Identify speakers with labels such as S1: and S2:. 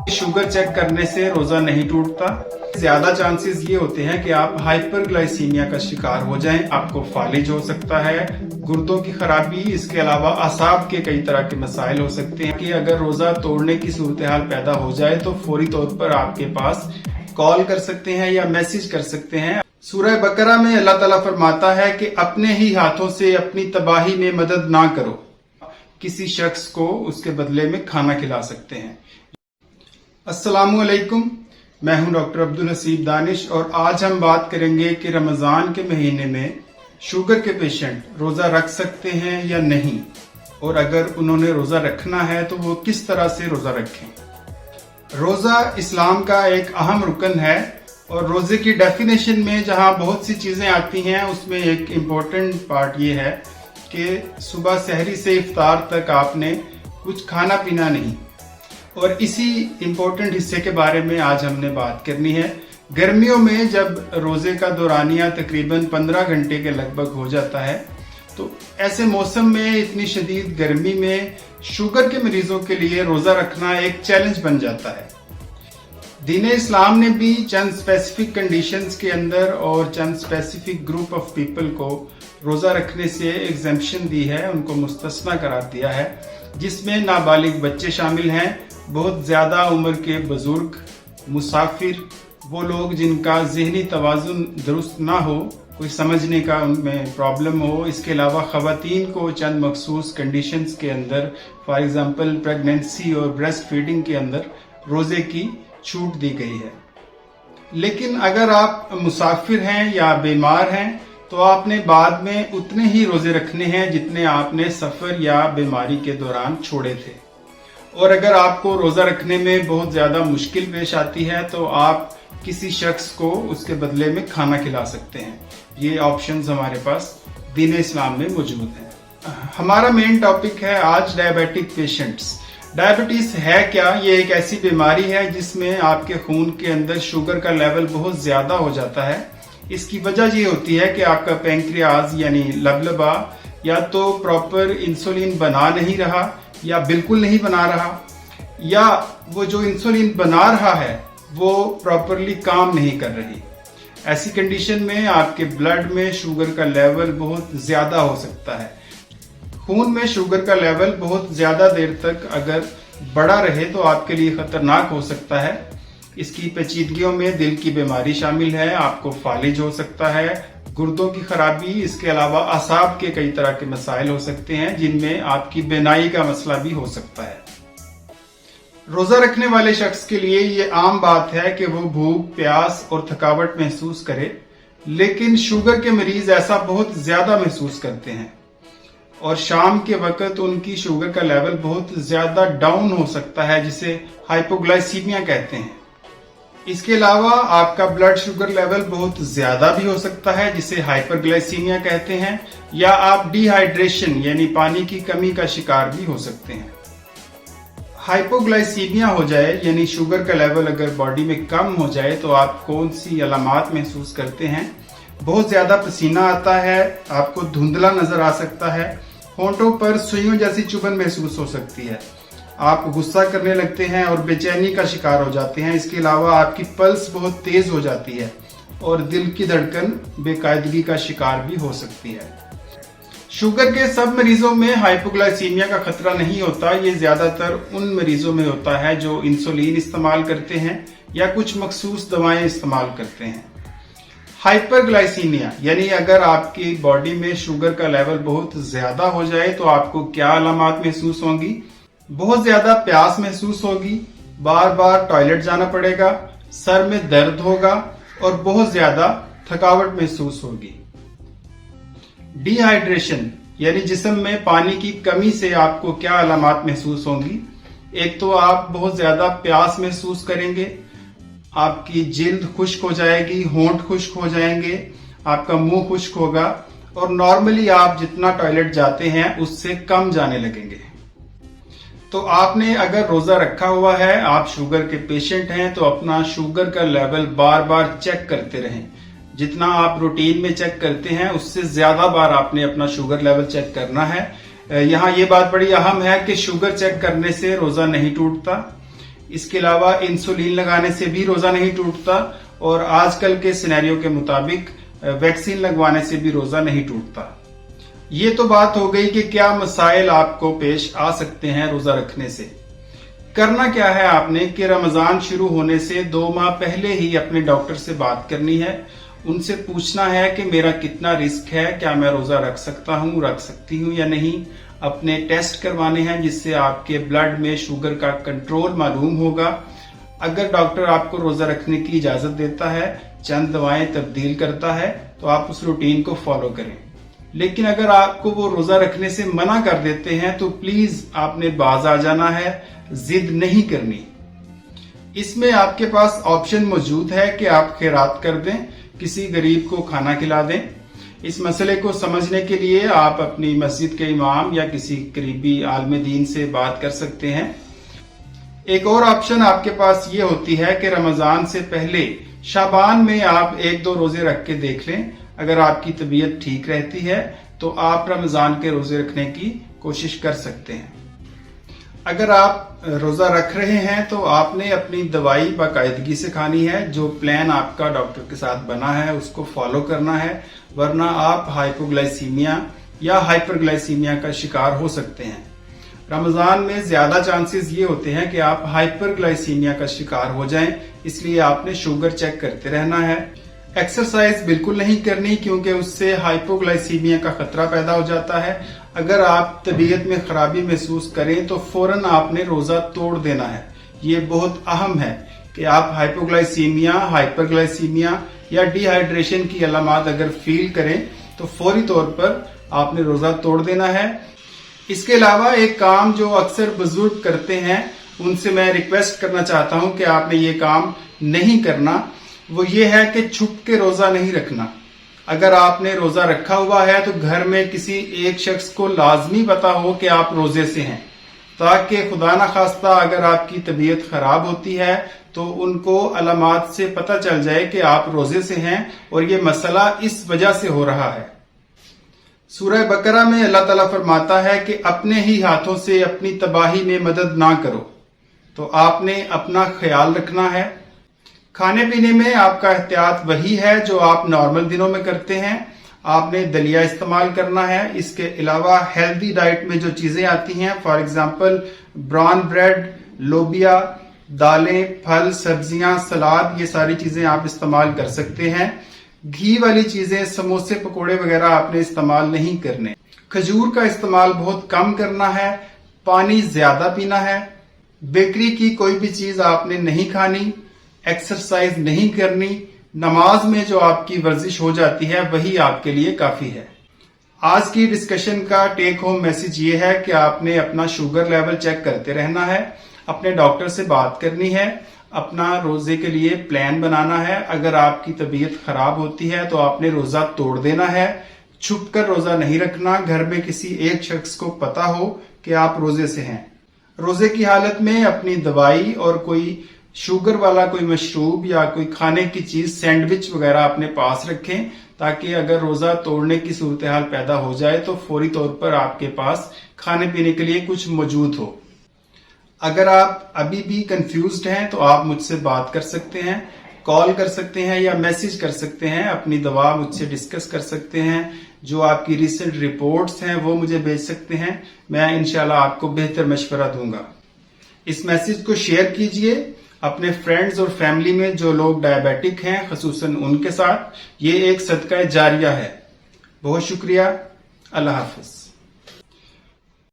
S1: Sugar check करने से रोजा नहीं टूटता। ज्यादा चांसेस ये होते हैं कि आप हाइपरग्लाइसीमिया का शिकार हो जाएं, आपको फालिज हो सकता है, गुर्दों की खराबी, इसके अलावा असाब के कई तरह के मसाइल हो सकते हैं कि अगर रोजा तोड़ने की सूरत हाल पैदा हो जाए तो फौरी तौर पर आपके पास कॉल कर सकते हैं या मैसेज कर सकते हैं। सूरह बकरा में अल्लाह ताला फरमाता है कि अपने ही हाथों से अपनी तबाही में मदद ना करो, किसी शख्स को उसके बदले में खाना खिला सकते हैं। अस्सलामु अलैकुम, मैं हूं डॉक्टर अब्दुल हसीब दानिश और आज हम बात करेंगे कि रमजान के महीने में शुगर के पेशेंट रोजा रख सकते हैं या नहीं, और अगर उन्होंने रोजा रखना है तो वो किस तरह से रोजा रखें। रोजा इस्लाम का एक अहम रुकन है और रोजे की डेफिनेशन में जहां बहुत सी चीजें आती हैं उसमें एक इम्पोर्टेंट पार्ट ये है कि सुबह सहरी से इफ्तार तक आपने कुछ खाना पीना नहीं, और इसी इम्पोर्टेंट हिस्से के बारे में आज हमने बात करनी है। गर्मियों में जब रोजे का दौरानिया तकरीबन 15 घंटे के लगभग हो जाता है तो ऐसे मौसम में इतनी शदीद गर्मी में शुगर के मरीजों के लिए रोजा रखना एक चैलेंज बन जाता है। दीन इस्लाम ने भी चंद स्पेसिफिक कंडीशंस के अंदर और चंद स्पेसिफिक ग्रुप ऑफ पीपल को रोजा रखने से एग्जेम्पशन दी है, उनको मुस्तस्ना करार दिया है, जिसमें नाबालिग बच्चे शामिल हैं, बहुत ज्यादा उम्र के बुजुर्ग, मुसाफिर, वो लोग जिनका ज़हनी तवाज़ुन दुरुस्त ना हो, कोई समझने का उनमें प्रॉब्लम हो। इसके अलावा ख़वातीन को चंद मखसूस कंडीशंस के अंदर, फॉर एग्जांपल प्रेगनेंसी और ब्रेस्ट फीडिंग के अंदर रोज़े की छूट दी गई है। लेकिन अगर आप मुसाफिर हैं या बीमार हैं तो आपने बाद में उतने ही रोजे रखने हैं जितने आपने सफर या बीमारी के दौरान छोड़े थे। और अगर आपको रोजा रखने में बहुत ज्यादा मुश्किल पेश आती है तो आप किसी शख्स को उसके बदले में खाना खिला सकते हैं। ये ऑप्शंस हमारे पास दीन इस्लाम में मौजूद हैं। हमारा मेन टॉपिक है आज डायबिटिक पेशेंट्स। डायबिटीज है क्या? ये एक ऐसी बीमारी है जिसमें आपके खून के अंदर शुगर का लेवल बहुत ज्यादा हो जाता है। इसकी वजह ये होती है कि आपका पैंक्रियाज यानी लबलबा या तो प्रॉपर इंसुलिन बना नहीं रहा या बिल्कुल नहीं बना रहा, या वो जो इंसुलिन बना रहा है वो प्रॉपरली काम नहीं कर रही। ऐसी कंडीशन में आपके ब्लड में शुगर का लेवल बहुत ज्यादा हो सकता है। खून में शुगर का लेवल बहुत ज्यादा देर तक अगर बढ़ा रहे तो आपके लिए खतरनाक हो सकता है। इसकी पेचीदगियों में दिल की बीमारी शामिल है, आपको फालिज हो सकता है, गुर्दों की खराबी, इसके अलावा असाब के कई तरह के मसाइल हो सकते हैं जिनमें आपकी बेनाई का मसला भी हो सकता है। रोजा रखने वाले शख्स के लिए ये आम बात है कि वो भूख, प्यास और थकावट महसूस करे, लेकिन शुगर के मरीज ऐसा बहुत ज्यादा महसूस करते हैं और शाम के वक्त उनकी शुगर का लेवल बहुत ज्यादा डाउन हो सकता है, जिसे हाइपोग्लाइसीमिया कहते हैं। इसके अलावा आपका ब्लड शुगर लेवल बहुत ज्यादा भी हो सकता है, जिसे हाइपरग्लाइसीमिया कहते हैं, या आप डिहाइड्रेशन यानी पानी की कमी का शिकार भी हो सकते हैं। हाइपोग्लाइसीमिया हो जाए यानी शुगर का लेवल अगर बॉडी में कम हो जाए तो आप कौन सी अलामात महसूस करते हैं? बहुत ज्यादा पसीना आता है, आपको धुंधला नजर आ सकता है, होंठों पर सुइयों जैसी चुभन महसूस हो सकती है, आप गुस्सा करने लगते हैं और बेचैनी का शिकार हो जाते हैं। इसके अलावा आपकी पल्स बहुत तेज हो जाती है और दिल की धड़कन बेकायदगी का शिकार भी हो सकती है। शुगर के सब मरीजों में हाइपोग्लाइसीमिया का खतरा नहीं होता। ये ज्यादातर उन मरीजों में होता है जो इंसुलिन इस्तेमाल करते हैं या कुछ मखसूस दवाएं इस्तेमाल करते हैं। हाइपरग्लाइसीमिया यानी अगर आपकी बॉडी में शुगर का लेवल बहुत ज्यादा हो जाए तो आपको क्या अलामात महसूस होंगी? बहुत ज्यादा प्यास महसूस होगी, बार बार टॉयलेट जाना पड़ेगा, सर में दर्द होगा और बहुत ज्यादा थकावट महसूस होगी। डिहाइड्रेशन यानी जिस्म में पानी की कमी से आपको क्या अलामात महसूस होंगी? एक तो आप बहुत ज्यादा प्यास महसूस करेंगे, आपकी जिल्द खुश्क हो जाएगी, होंठ खुश्क हो जाएंगे, आपका मुंह खुश्क होगा और नॉर्मली आप जितना टॉयलेट जाते हैं उससे कम जाने लगेंगे। तो आपने अगर रोजा रखा हुआ है, आप शुगर के पेशेंट हैं, तो अपना शुगर का लेवल बार बार चेक करते रहें। जितना आप रूटीन में चेक करते हैं उससे ज्यादा बार आपने अपना शुगर लेवल चेक करना है। यहाँ ये बात बड़ी अहम है कि शुगर चेक करने से रोजा नहीं टूटता। اس کے علاوہ انسولین لگانے سے بھی روزہ نہیں ٹوٹتا، اور آج کل کے سینیریو کے مطابق ویکسین لگوانے سے بھی روزہ نہیں ٹوٹتا۔ یہ تو بات ہو گئی کہ کیا مسائل آپ کو پیش آ سکتے ہیں روزہ رکھنے سے۔ کرنا کیا ہے آپ نے کہ رمضان شروع ہونے سے 2 ماہ پہلے ہی اپنے ڈاکٹر سے بات کرنی ہے، ان سے پوچھنا ہے کہ میرا کتنا رسک ہے، کیا میں روزہ رکھ سکتا ہوں، رکھ سکتی ہوں یا نہیں۔ اپنے ٹیسٹ کروانے ہیں جس سے آپ کے بلڈ میں شوگر کا کنٹرول معلوم ہوگا۔ اگر ڈاکٹر آپ کو روزہ رکھنے کی اجازت دیتا ہے، چند دوائیں تبدیل کرتا ہے، تو آپ اس روٹین کو فالو کریں۔ لیکن اگر آپ کو وہ روزہ رکھنے سے منع کر دیتے ہیں تو پلیز آپ نے باز آ جانا ہے، ضد نہیں کرنی۔ اس میں آپ کے پاس آپشن موجود ہے کہ آپ خیرات کر دیں، کسی غریب کو کھانا کھلا دیں۔ اس مسئلے کو سمجھنے کے لیے آپ اپنی مسجد کے امام یا کسی قریبی عالم دین سے بات کر سکتے ہیں۔ ایک اور آپشن آپ کے پاس یہ ہوتی ہے کہ رمضان سے پہلے شعبان میں آپ 1-2 روزے رکھ کے دیکھ لیں۔ اگر آپ کی طبیعت ٹھیک رہتی ہے تو آپ رمضان کے روزے رکھنے کی کوشش کر سکتے ہیں۔ اگر آپ روزہ رکھ رہے ہیں تو آپ نے اپنی دوائی باقاعدگی سے کھانی ہے، جو پلان آپ کا ڈاکٹر کے ساتھ بنا ہے اس کو فالو کرنا ہے، ورنہ آپ ہائپوگلائسیمیا یا ہائپر گلائسیمیا کا شکار ہو سکتے ہیں۔ رمضان میں زیادہ چانسز یہ ہوتے ہیں کہ آپ ہائپر گلائسیمیا کا شکار ہو جائیں، اس لیے آپ نے شوگر چیک کرتے رہنا ہے۔ ایکسرسائز بالکل نہیں کرنی کیونکہ اس سے ہائپوگلائسیمیا کا خطرہ پیدا ہو جاتا ہے۔ اگر آپ طبیعت میں خرابی محسوس کریں تو فوراً آپ نے روزہ توڑ دینا ہے۔ یہ بہت اہم ہے کہ آپ ہائپوگلائسیمیا، ہائپرگلائسیمیا یا ڈی ہائیڈریشن کی علامات اگر فیل کریں تو فوری طور پر آپ نے روزہ توڑ دینا ہے۔ اس کے علاوہ ایک کام جو اکثر بزرگ کرتے ہیں، ان سے میں ریکویسٹ کرنا چاہتا ہوں کہ آپ نے یہ کام نہیں کرنا، وہ یہ ہے کہ چھپ کے روزہ نہیں رکھنا۔ اگر آپ نے روزہ رکھا ہوا ہے تو گھر میں کسی ایک شخص کو لازمی پتا ہو کہ آپ روزے سے ہیں، تاکہ خدا نخواستہ اگر آپ کی طبیعت خراب ہوتی ہے تو ان کو علامات سے پتہ چل جائے کہ آپ روزے سے ہیں اور یہ مسئلہ اس وجہ سے ہو رہا ہے۔ سورہ بقرہ میں اللہ تعالیٰ فرماتا ہے کہ اپنے ہی ہاتھوں سے اپنی تباہی میں مدد نہ کرو، تو آپ نے اپنا خیال رکھنا ہے۔ کھانے پینے میں آپ کا احتیاط وہی ہے جو آپ نارمل دنوں میں کرتے ہیں۔ آپ نے دلیا استعمال کرنا ہے۔ اس کے علاوہ ہیلدی ڈائٹ میں جو چیزیں آتی ہیں، فار ایگزامپل براؤن بریڈ، لوبیا، دالیں، پھل، سبزیاں، سلاد، یہ ساری چیزیں آپ استعمال کر سکتے ہیں۔ گھی والی چیزیں، سموسے، پکوڑے وغیرہ آپ نے استعمال نہیں کرنے۔ کھجور کا استعمال بہت کم کرنا ہے۔ پانی زیادہ پینا ہے۔ بیکری کی کوئی بھی چیز آپ نے نہیں کھانی۔ ایکسرسائز نہیں کرنی۔ نماز میں جو آپ کی ورزش ہو جاتی ہے وہی آپ کے لیے کافی ہے۔ آج کی ڈسکشن کا ٹیک ہوم میسج یہ ہے کہ آپ نے اپنا شوگر لیول چیک کرتے رہنا ہے، اپنے ڈاکٹر سے بات کرنی ہے، اپنا روزے کے لیے پلان بنانا ہے۔ اگر آپ کی طبیعت خراب ہوتی ہے تو آپ نے روزہ توڑ دینا ہے۔ چھپ کر روزہ نہیں رکھنا، گھر میں کسی ایک شخص کو پتا ہو کہ آپ روزے سے ہیں۔ روزے کی حالت میں اپنی دوائی اور کوئی شوگر والا کوئی مشروب یا کوئی کھانے کی چیز، سینڈوچ وغیرہ اپنے پاس رکھیں، تاکہ اگر روزہ توڑنے کی صورتحال پیدا ہو جائے تو فوری طور پر آپ کے پاس کھانے پینے کے لیے کچھ موجود ہو۔ اگر آپ ابھی بھی کنفیوزڈ ہیں تو آپ مجھ سے بات کر سکتے ہیں، کال کر سکتے ہیں یا میسج کر سکتے ہیں، اپنی دوا مجھ سے ڈسکس کر سکتے ہیں، جو آپ کی ریسنٹ رپورٹس ہیں وہ مجھے بھیج سکتے ہیں، میں انشاءاللہ آپ کو بہتر مشورہ دوں گا۔ اس میسج کو شیئر کیجئے اپنے فرینڈز اور فیملی میں جو لوگ ڈائبیٹک ہیں، خصوصاً ان کے ساتھ۔ یہ ایک صدقہ جاریہ ہے۔ بہت شکریہ۔ اللہ حافظ۔